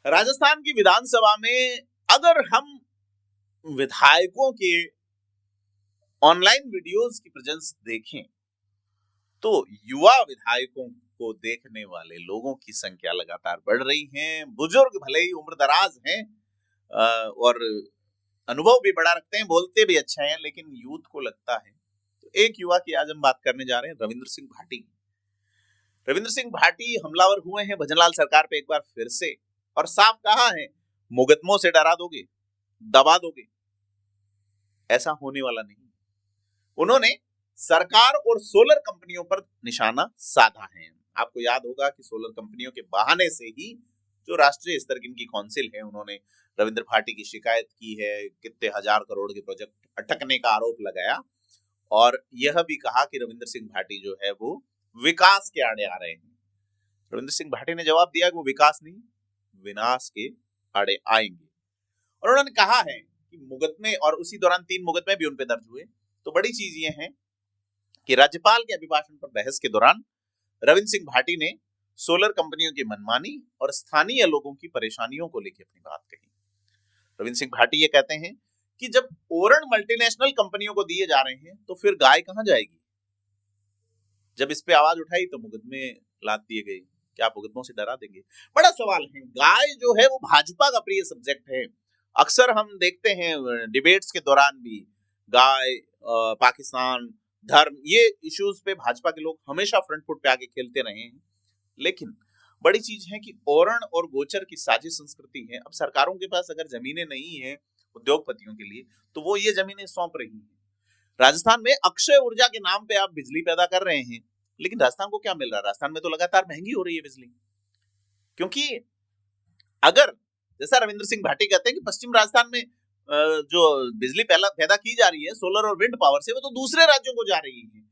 राजस्थान की विधानसभा में अगर हम विधायकों के ऑनलाइन वीडियोस की प्रेजेंस देखें तो युवा विधायकों को देखने वाले लोगों की संख्या लगातार बढ़ रही है। बुजुर्ग भले ही उम्र दराज हैं और अनुभव भी बड़ा रखते हैं, बोलते भी अच्छा हैं, लेकिन यूथ को लगता है। तो एक युवा की आज हम बात करने जा रहे हैं, रविंद्र सिंह भाटी। रविंद्र सिंह भाटी हमलावर हुए हैं भजनलाल सरकार पे एक बार फिर से, और साफ कहा है मुकदमों से डरा दोगे, दबा दोगे, ऐसा होने वाला नहीं। उन्होंने सरकार और सोलर कंपनियों पर निशाना साधा है। आपको याद होगा कि सोलर कंपनियों के बहाने से ही जो राष्ट्रीय स्तर की इनकी काउंसिल है, उन्होंने रविंद्र भाटी की शिकायत की है, कितने हजार करोड़ के प्रोजेक्ट अटकने का आरोप लगाया और यह भी कहा कि रविंद्र सिंह भाटी जो है वो विकास के आड़े आ रहे हैं। रविंद्र सिंह भाटी ने जवाब दिया कि वो विकास नहीं, विनाश के आड़े आएंगे। और उन्होंने कहा है कि मुकदमे, और उसी दौरान 3 मुकदमे भी उन पे दर्ज हुए। तो बड़ी चीज ये है कि राज्यपाल के अभिभाषण पर बहस के दौरान रविंद्र सिंह भाटी ने सोलर कंपनियों की मनमानी और स्थानीय लोगों की परेशानियों को लेकर अपनी बात कही। रविंद्र सिंह भाटी ये कहते हैं कि जब ओरण मल्टीनेशनल कंपनियों को दिए जा रहे हैं तो फिर गाय कहां जाएगी। जब इस पे आवाज उठाई तो मुकदमे लाद दिए गए। क्या आप मुकदमों से डरा देंगे? बड़ा सवाल है। गाय जो है वो भाजपा का प्रिय सब्जेक्ट है। अक्सर हम देखते हैं डिबेट्स के दौरान भी गाय, पाकिस्तान, धर्म, ये इश्यूज पे भाजपा के लोग हमेशा फ्रंट फुट पे आके खेलते रहे हैं। लेकिन बड़ी चीज है कि ओरण और गोचर की साझी संस्कृति है। अब सरकारों के पास अगर जमीनें नहीं है उद्योगपतियों के लिए, तो वो ये जमीनें सौंप रही हैं। राजस्थान में अक्षय ऊर्जा के नाम पे आप बिजली पैदा कर रहे हैं, लेकिन राजस्थान को क्या मिल रहा है? राजस्थान में तो लगातार महंगी हो रही है बिजली। क्योंकि अगर जैसा रविंद्र सिंह भाटी कहते हैं कि पश्चिम राजस्थान में जो बिजली पैदा की जा रही है सोलर और विंड पावर से, वो तो दूसरे राज्यों को जा रही है।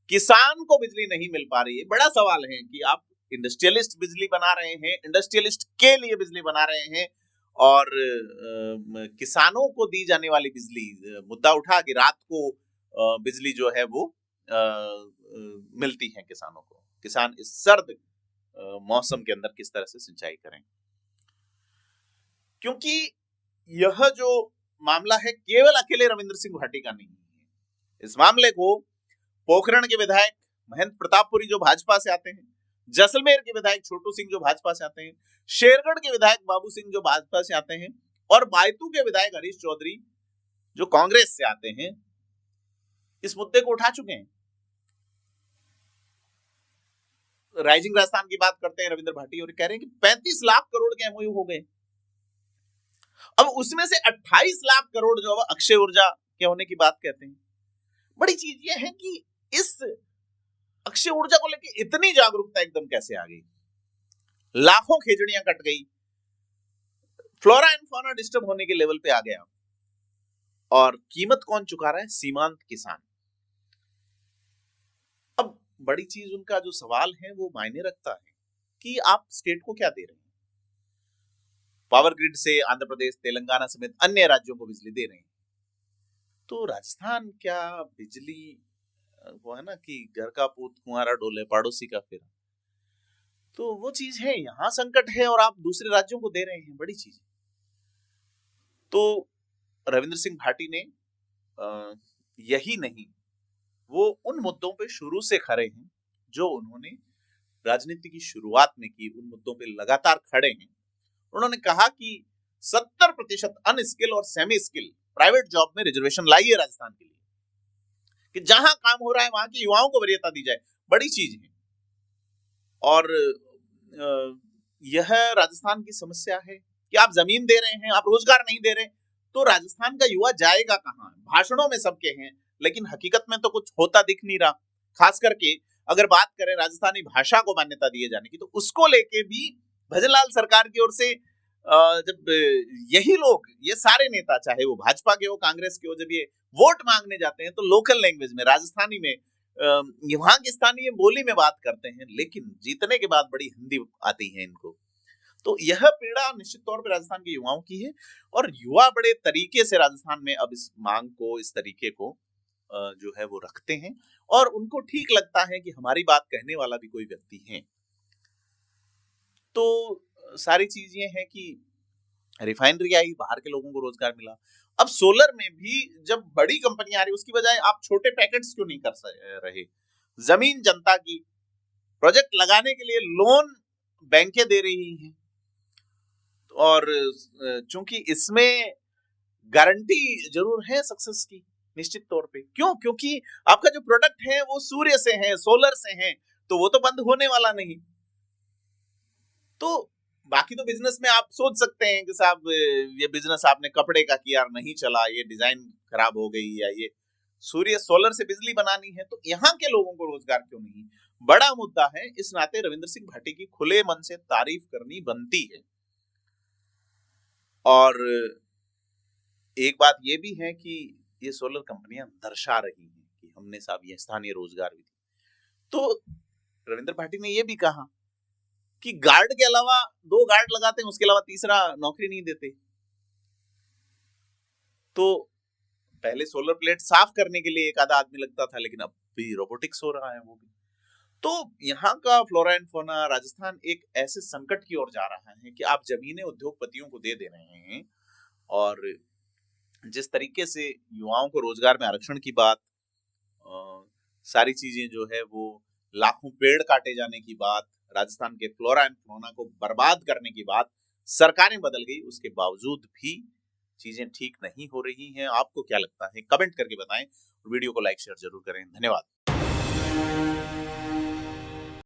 किसान को बिजली नहीं मिल पा रही है। बड़ा सवाल है कि आप इंडस्ट्रियलिस्ट बिजली बना रहे हैं, इंडस्ट्रियलिस्ट के लिए बिजली बना रहे हैं, और किसानों को दी जाने वाली बिजली, मुद्दा उठा कि रात को बिजली जो है वो मिलती है किसानों को। किसान इस सर्द मौसम के अंदर किस तरह से सिंचाई करें? क्योंकि यह जो मामला है केवल अकेले रविंद्र सिंह भाटी का नहीं है। इस मामले को पोखरण के विधायक महेंद्र प्रतापपुरी जो भाजपा से आते हैं, जैसलमेर के विधायक छोटू सिंह जो भाजपा से आते हैं, शेरगढ़ के विधायक बाबू सिंह जो भाजपा से आते हैं, और बायतू के विधायक हरीश चौधरी जो कांग्रेस से आते हैं, इस मुद्दे को उठा चुके हैं। राइजिंग राजस्थान की बात करते हैं रविंद्र भाटी और कह रहे हैं कि 35 लाख करोड़ के एमओयू हो गए। अब उसमें से 28 लाख करोड़ जो है अक्षय ऊर्जा के होने की बात कहते हैं। बड़ी चीज यह है कि इस अक्षय ऊर्जा को लेकर इतनी जागरूकता एकदम कैसे आ गई। लाखों खेजड़ियां कट गई, फ्लोरा एंड फौना डिस्टर्ब होने के लेवल पे आ गया, और कीमत कौन चुका रहा है? सीमांत किसान। अब बड़ी चीज उनका जो सवाल है वो मायने रखता है कि आप स्टेट को क्या दे रहे हैं। पावर ग्रिड से आंध्र प्रदेश, तेलंगाना समेत अन्य राज्यों को बिजली दे रहे हैं, तो राजस्थान क्या बिजली, वो है ना कि घर का पूत कुंवारा डोले पड़ोसी का फेरा, तो वो चीज है। यहां संकट है और आप दूसरे राज्यों को दे रहे हैं, बड़ी चीज है। तो रविंद्र सिंह भाटी ने यही नहीं, वो उन मुद्दों पे शुरू से खड़े हैं जो उन्होंने राजनीति की शुरुआत में की। उन मुद्दों पे लगातार खड़े हैं। उन्होंने कहा कि 70% अनस्किल और सेमी स्किल प्राइवेट जॉब में रिजर्वेशन लाइए राजस्थान के लिए, कि जहां काम हो रहा है वहां के युवाओं को वरीयता दी जाए। बड़ी चीज है। और यह राजस्थान की समस्या है कि आप जमीन दे रहे हैं, आप रोजगार नहीं दे रहे, तो राजस्थान का युवा जाएगा कहां? भाषणों में सबके हैं, लेकिन हकीकत में तो कुछ होता दिख नहीं रहा। खास करके अगर बात करें राजस्थानी भाषा को मान्यता दिए जाने की, तो उसको लेके भी भजनलाल सरकार की ओर से जब यही लोग, ये सारे नेता, चाहे वो भाजपा के हो, कांग्रेस के हो, जब ये वोट मांगने जाते हैं तो लोकल लैंग्वेज में, राजस्थानी में, वहां की स्थानीय बोली में बात करते हैं, लेकिन जीतने के बाद बड़ी हिंदी आती है इनको। तो यह पीड़ा निश्चित तौर पर राजस्थान के युवाओं की है, और युवा बड़े तरीके से राजस्थान में अब इस मांग को, इस तरीके को जो है वो रखते हैं, और उनको ठीक लगता है कि हमारी बात कहने वाला भी कोई व्यक्ति है। तो सारी चीज ये है कि रिफाइनरी आई, बाहर के लोगों को रोजगार मिला। अब सोलर में भी जब बड़ी कंपनी आ रही, उसकी बजाय आप छोटे पैकेट्स क्यों नहीं कर रहे? जमीन जनता की, प्रोजेक्ट लगाने के लिए लोन बैंकें दे रही हैं, और चूंकि इसमें गारंटी जरूर है सक्सेस की निश्चित तौर पे। क्यों? क्योंकि आपका जो प्रोडक्ट है वो सूर्य से है, सोलर से है, तो वो तो बंद होने वाला नहीं। तो बाकी तो बिजनेस में आप सोच सकते हैं कि साहब ये बिजनेस आपने कपड़े का किया, नहीं चला, ये डिजाइन खराब हो गई, या ये सूर्य सोलर से बिजली बनानी है, तो यहाँ के लोगों को रोजगार क्यों नहीं? बड़ा मुद्दा है। इस नाते रविंद्र सिंह भाटी की खुले मन से तारीफ करनी बनती है। और एक बात ये भी है कि ये सोलर कंपनियां दर्शा रही हैं कि हमने साहब ये स्थानीय रोजगार भी दी। तो रविंद्र भाटी ने ये भी कहा कि गार्ड के अलावा 2 गार्ड लगाते हैं, उसके अलावा तीसरा नौकरी नहीं देते। तो पहले सोलर प्लेट साफ करने के लिए एक आधा आदमी लगता था, लेकिन अब भी रोबोटिक्स हो रहा है वो भी। तो यहाँ का फ्लोरा एंड फौना राजस्थान एक ऐसे संकट की ओर जा रहा है कि आप जमीनें उद्योगपतियों को दे रहे हैं, और जिस तरीके से युवाओं को रोजगार में आरक्षण की बात, सारी चीजें जो है वो, लाखों पेड़ काटे जाने की बात, राजस्थान के फ्लोरा एंड फौना को बर्बाद करने की बात, सरकारें बदल गई, उसके बावजूद भी चीजें ठीक नहीं हो रही हैं। आपको क्या लगता है? कमेंट करके बताएं, वीडियो को लाइक शेयर जरूर करें। धन्यवाद।